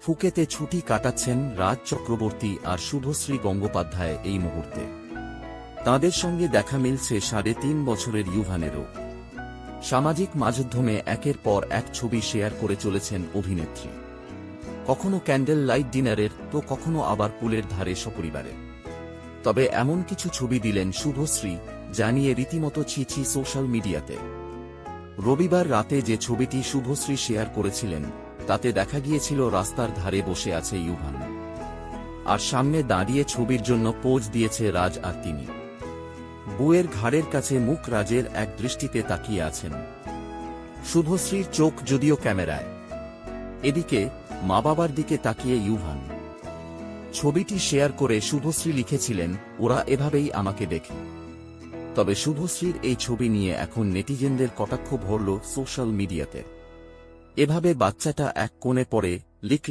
ফুকেতে ছুটি কাটাচ্ছেন রাজ চক্রবর্তী আর শুভশ্রী গঙ্গোপাধ্যায় এই মুহূর্তে। তাঁদের সঙ্গে দেখা মিলছে ৩.৫ বছরের ইউভানেরও। সামাজিক মাধ্যমে একের পর এক ছবি শেয়ার করে চলেছেন অভিনেত্রী। কখনো ক্যান্ডেল লাইট ডিনারের, তো কখনো আবার পুলের ধারে সপরিবারে। তবে এমন কিছু ছবি দিলেন শুভশ্রী, জানিয়ে রীতিমতো ছিছি সোশ্যাল মিডিয়াতে। রবিবার রাতে যে ছবিটি শুভশ্রী শেয়ার করেছিলেন, তাতে দেখা গিয়েছিল রাস্তার ধারে বসে আছে ইউভান, আর সামনে দাঁড়িয়ে ছবির জন্য পোজ দিয়েছে রাজ আর তিনি। বউয়ের ঘাড়ের কাছে মুখ, রাজের এক দৃষ্টিতে তাকিয়ে আছেন। শুভশ্রীর চোখ যদিও ক্যামেরায়। এদিকে মা বাবার দিকে তাকিয়ে ইউভান। ছবিটি শেয়ার করে শুভশ্রী লিখেছিলেন, ওরা এভাবেই আমাকে দেখে। তবে শুভশ্রীর এই ছবি নিয়ে এখন নেটিজেনদের কটাক্ষ ভরল সোশ্যাল মিডিয়াতে। এভাবে বাচ্চাটা এক কোণে পড়ে, লিখলেন